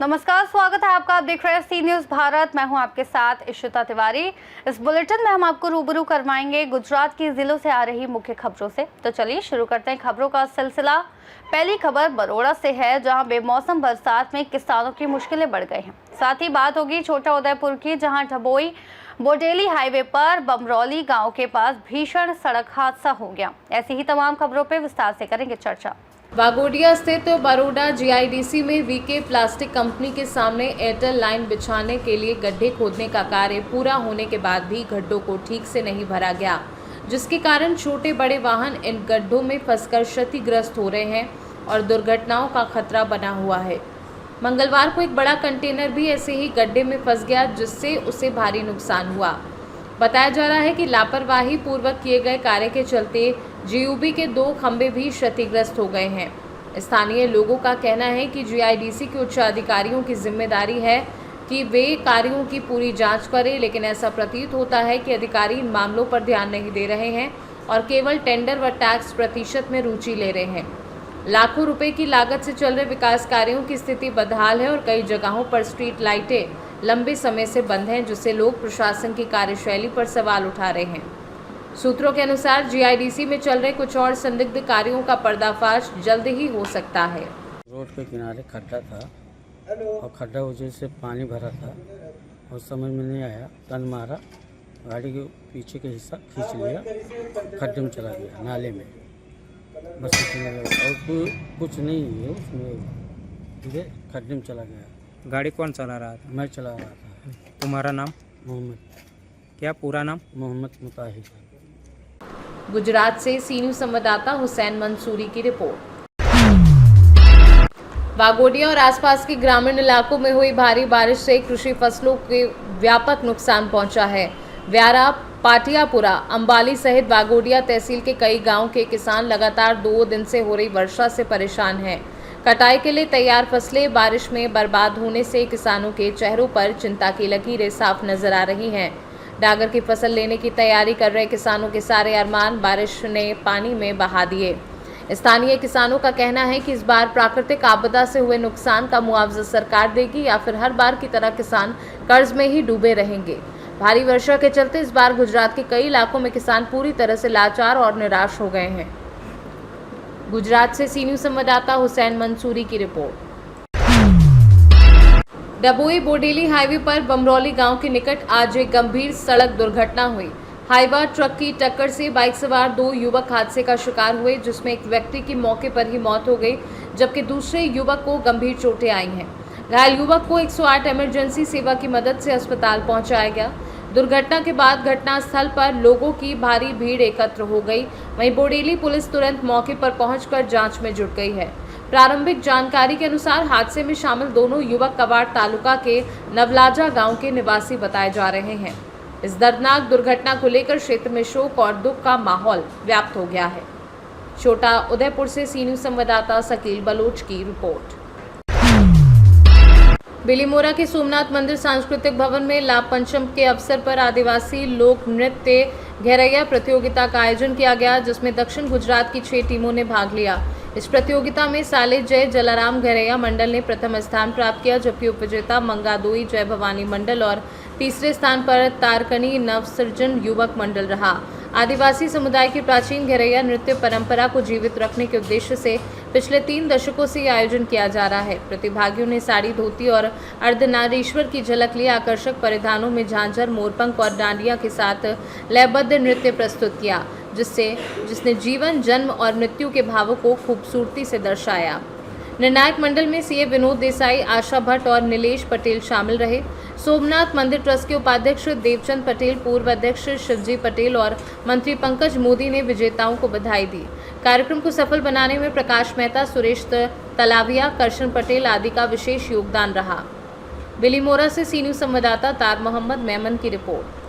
नमस्कार, स्वागत है आपका। आप देख रहे हैं सी न्यूज भारत। मैं हूं आपके साथ इशिता तिवारी। इस बुलेटिन में हम आपको रूबरू करवाएंगे गुजरात के जिलों से आ रही मुख्य खबरों से। तो चलिए शुरू करते हैं खबरों का सिलसिला। पहली खबर बरोड़ा से है, जहां बेमौसम बरसात में किसानों की मुश्किलें बढ़ गई हैं। साथ ही बात होगी छोटा उदयपुर की, जहां डबोई बोडेली हाईवे पर बमरौली गाँव के पास भीषण सड़क हादसा हो गया। ऐसी ही तमाम खबरों पर विस्तार से करेंगे चर्चा। वागोडिया स्थित बरोडा जीआईडीसी में वीके प्लास्टिक कंपनी के सामने एयरटेल लाइन बिछाने के लिए गड्ढे खोदने का कार्य पूरा होने के बाद भी गड्ढों को ठीक से नहीं भरा गया, जिसके कारण छोटे बड़े वाहन इन गड्ढों में फंसकर क्षतिग्रस्त हो रहे हैं और दुर्घटनाओं का खतरा बना हुआ है। मंगलवार को एक बड़ा कंटेनर भी ऐसे ही गड्ढे में फंस गया, जिससे उसे भारी नुकसान हुआ। बताया जा रहा है कि लापरवाही पूर्वक किए गए कार्य के चलते जीयूबी के 2 खंभे भी क्षतिग्रस्त हो गए हैं। स्थानीय लोगों का कहना है कि जीआईडीसी के उच्च अधिकारियों की जिम्मेदारी है कि वे कार्यों की पूरी जांच करें, लेकिन ऐसा प्रतीत होता है कि अधिकारी इन मामलों पर ध्यान नहीं दे रहे हैं और केवल टेंडर व टैक्स प्रतिशत में रुचि ले रहे हैं। लाखों रुपए की लागत से चल रहे विकास कार्यों की स्थिति बदहाल है और कई जगहों पर स्ट्रीट लाइटें लंबे समय से बंद हैं, जिससे लोग प्रशासन की कार्यशैली पर सवाल उठा रहे हैं। सूत्रों के अनुसार जीआईडीसी में चल रहे कुछ और संदिग्ध कार्यों का पर्दाफाश जल्द ही हो सकता है। रोड के किनारे खड्डा था और खड्डा वजह से पानी भरा था और समझ में नहीं आया, टर्न मारा, गाड़ी के पीछे का हिस्सा खींच लिया, खड्डे में चला गया, नाले में। बस इतना और कुछ नहीं है उसमें, ठीक है, खड्डे में चला गया। गाड़ी कौन चला रहा था? मैं चला रहा था। तुम्हारा नाम? मोहम्मद। क्या पूरा नाम? मोहम्मद मुताहिर। गुजरात से सी न्यूज संवाददाता हुसैन मंसूरी की रिपोर्ट। वागोडिया और आसपास के ग्रामीण इलाकों में हुई भारी बारिश से कृषि फसलों के व्यापक नुकसान पहुंचा है। व्यारा, पाटियापुरा, अंबाली सहित वागोडिया तहसील के कई गांव के किसान लगातार 2 दिन से हो रही वर्षा से परेशान हैं। कटाई के लिए तैयार फसलें बारिश में बर्बाद होने से किसानों के चेहरों पर चिंता की लकीरें साफ नजर आ रही हैं। डागर की फसल लेने की तैयारी कर रहे किसानों के सारे अरमान बारिश ने पानी में बहा दिए। स्थानीय किसानों का कहना है कि इस बार प्राकृतिक आपदा से हुए नुकसान का मुआवजा सरकार देगी या फिर हर बार की तरह किसान कर्ज में ही डूबे रहेंगे। भारी वर्षा के चलते इस बार गुजरात के कई इलाकों में किसान पूरी तरह से लाचार और निराश हो गए हैं। गुजरात से सी न्यूज संवाददाता हुसैन मंसूरी की रिपोर्ट। डबोई बोडेली हाईवे पर बमरौली गांव के निकट आज एक गंभीर सड़क दुर्घटना हुई। हाईवा ट्रक की टक्कर से बाइक सवार 2 युवक हादसे का शिकार हुए, जिसमें एक व्यक्ति की मौके पर ही मौत हो गई, जबकि दूसरे युवक को गंभीर चोटें आई हैं। घायल युवक को 108 इमरजेंसी सेवा की मदद से अस्पताल पहुंचाया गया। दुर्घटना के बाद घटनास्थल पर लोगों की भारी भीड़ एकत्र हो गई। वहीं बोडेली पुलिस तुरंत मौके पर पहुंचकर जांच में जुट गई है। प्रारंभिक जानकारी के अनुसार हादसे में शामिल दोनों युवक कवाड़ तालुका के नवलाजा गांव के निवासी बताए जा रहे हैं। इस दर्दनाक दुर्घटना को लेकर क्षेत्र में शोक और दुख का माहौल व्याप्त हो गया है। छोटा उदयपुर से सी न्यूज संवाददाता शकील बलोच की रिपोर्ट। बिलीमोरा के सोमनाथ मंदिर सांस्कृतिक भवन में लाभ पंचम के अवसर पर आदिवासी लोक नृत्य घेरैया प्रतियोगिता का आयोजन किया गया, जिसमें दक्षिण गुजरात की 6 टीमों ने भाग लिया। इस प्रतियोगिता में साले जय जलाराम घेरैया मंडल ने प्रथम स्थान प्राप्त किया, जबकि उपविजेता मंगादोई जय भवानी मंडल और तीसरे स्थान पर तारकनी नवसृजन युवक मंडल रहा। आदिवासी समुदाय की प्राचीन घेरैया नृत्य परंपरा को जीवित रखने के उद्देश्य से पिछले 3 दशकों से यह आयोजन किया जा रहा है। प्रतिभागियों ने साड़ी, धोती और अर्धनारीश्वर की झलक लिए आकर्षक परिधानों में झांझर, मोरपंख और डांडिया के साथ लयबद्ध नृत्य प्रस्तुत किया, जिसने जीवन, जन्म और मृत्यु के भावों को खूबसूरती से दर्शाया। निर्णायक मंडल में सीए विनोद देसाई, आशा भट्ट और नीलेश पटेल शामिल रहे। सोमनाथ मंदिर ट्रस्ट के उपाध्यक्ष देवचंद पटेल, पूर्व अध्यक्ष शिवजी पटेल और मंत्री पंकज मोदी ने विजेताओं को बधाई दी। कार्यक्रम को सफल बनाने में प्रकाश मेहता, सुरेश तलाविया, करशन पटेल आदि का विशेष योगदान रहा। बिलीमोरा से सी न्यूज संवाददाता तार मोहम्मद मेमन की रिपोर्ट।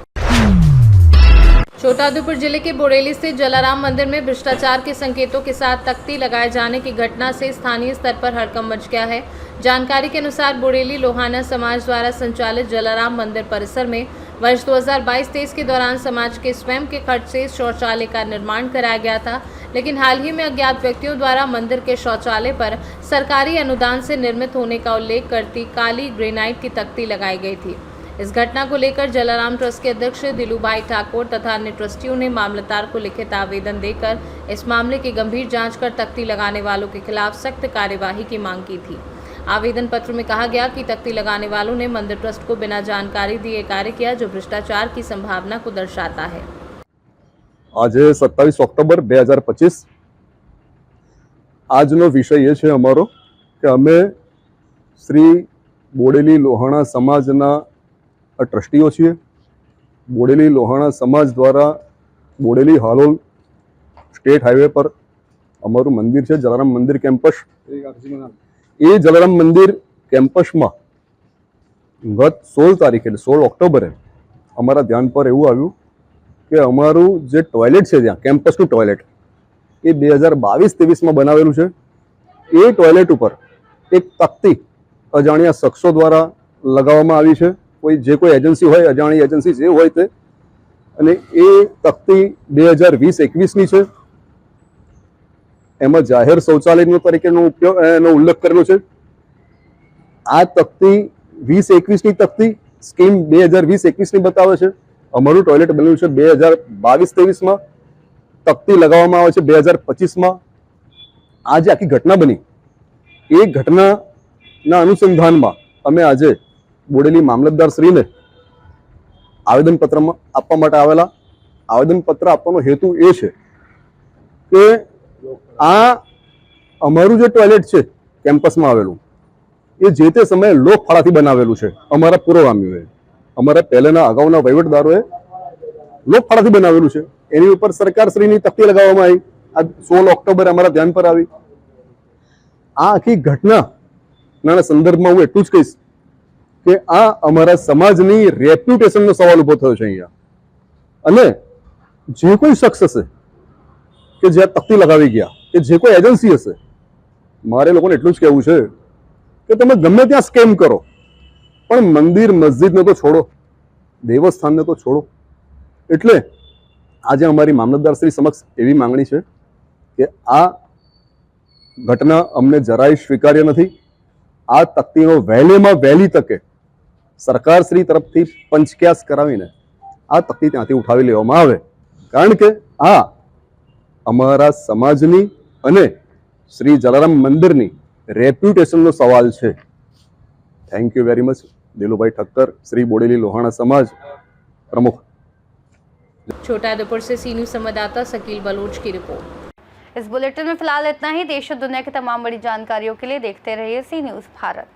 छोटा उदयपुर जिले के बोडेली स्थित जलाराम मंदिर में भ्रष्टाचार के संकेतों के साथ तख्ती लगाए जाने की घटना से स्थानीय स्तर पर हड़कंप मच गया है। जानकारी के अनुसार बोडेली लोहाना समाज द्वारा संचालित जलाराम मंदिर परिसर में वर्ष 2022-23 के दौरान समाज के स्वयं के खर्च से शौचालय का निर्माण कराया गया था, लेकिन हाल ही में अज्ञात व्यक्तियों द्वारा मंदिर के शौचालय पर सरकारी अनुदान से निर्मित होने का उल्लेख करती काली ग्रेनाइट की तख्ती लगाई गई थी। इस घटना को लेकर जलाराम ट्रस्ट के अध्यक्ष दिलूभाई ठाकुर तथा अन्य ट्रस्टियों ने मामलतदार को लिखित आवेदन देकर इस मामले की गंभीर जांच कर तख्ती लगाने वालों के खिलाफ सख्त कार्यवाही की मांग की थी। आवेदन पत्र में कहा गया कि तख्ती लगाने वालों ने मंदिर ट्रस्ट को बिना जानकारी दिए कार्य किया, जो भ्रष्टाचार की संभावना को दर्शाता है। आज 27 ऑक्टोबर 2025 આજનો વિષય એ છે અમારો કે અમે શ્રી બોડેલી લોહાણા સમાજના ટ્રસ્ટીઓ છીએ। બોડેલી લોહાણા સમાજ દ્વારા બોડેલી હાલોલ સ્ટેટ હાઈવે પર અમારું મંદિર છે જલારામ મંદિર કેમ્પસ। એ જલારામ મંદિર કેમ્પસમાં ગત 16 તારીખે એટલે 16 ઓક્ટોબરે અમારા ધ્યાન પર એવું આવ્યું કે અમારું જે ટોયલેટ છે ત્યાં કેમ્પસનું ટોયલેટ એ 2022-23માં બનાવેલું છે। એ ટોયલેટ ઉપર એક તખ્તી અજાણ્યા શખ્સો દ્વારા લગાવવામાં આવી છે। કોઈ એજન્સી હોય, અજાણી એજન્સી જે હોય તે, અને એ તખ્તી 2020-21ની છે। એમાં જાહેર શૌચાલયનો તરીકેનો એનો ઉલ્લેખ કરેલો છે। આ તખ્તી 2021ની તખ્તી સ્કીમ 2020-21ની બતાવે છે। અમારું ટોયલેટ બન્યું છે 2022-23માં, તખ્તી લગાવવામાં આવે છે 2025માં। આ જે આખી ઘટના બની એ ઘટનાના અનુસંધાનમાં અમે આજે બોડેલી મામલતદાર શ્રીને આવેદનપત્ર આપવા માટે આવેલા। આવેદનપત્ર આપવાનો હેતુ એ છે કે આ અમારું જે ટોયલેટ છે કેમ્પસમાં આવેલું એ જે તે સમયે લોકફાળાથી બનાવેલું છે। અમારા પૂર્વગામીઓએ, અમારા પહેલાના અગાઉના વહીવટદારોએ લોકફાળાથી બનાવેલું છે। એની ઉપર સરકારશ્રીની તખ્તી લગાવવામાં આવી। આ 16 ઓક્ટોબરે અમારા ધ્યાન પર આવી। આ આખી ઘટનાના સંદર્ભમાં હું એટલું જ કહીશ કે આ અમારા સમાજની રેપ્યુટેશનનો સવાલ ઉભો થયો છે અહીંયા। અને જે કોઈ શખ્સ હશે કે જે તખ્તી લગાવી ગયા, કે જે કોઈ એજન્સી હશે, મારે લોકોને એટલું જ કહેવું છે કે તમે ગમે ત્યાં સ્કેમ કરો, પણ મંદિર મસ્જિદને તો છોડો, દેવસ્થાનને તો છોડો। એટલે આજે અમારી મામલતદાર શ્રી સમક્ષ એવી માંગણી છે કે આ ઘટના અમને જરાય સ્વીકાર્ય નથી। આ તખ્તીનો વહેલેમાં વહેલી તકે સરકારશ્રી તરફથી પંચક્યાસ કરાવીને આ તખ્તી ત્યાંથી ઉઠાવી લેવામાં આવે, કારણ કે આ અમારા સમાજની અને શ્રી જલારામ મંદિરની રેપ્યુટેશનનો સવાલ છે। Thank you very much. Dilubhai Thakkar, Shri Bodeli Lohana समाज प्रमुख। छोटाउदेपुर से सी न्यूज़ संवाददाता शकील बलोच की रिपोर्ट। इस बुलेटिन में फिलहाल इतना ही। देश और दुनिया की तमाम बड़ी जानकारियों के लिए देखते रहिए सी न्यूज़ भारत।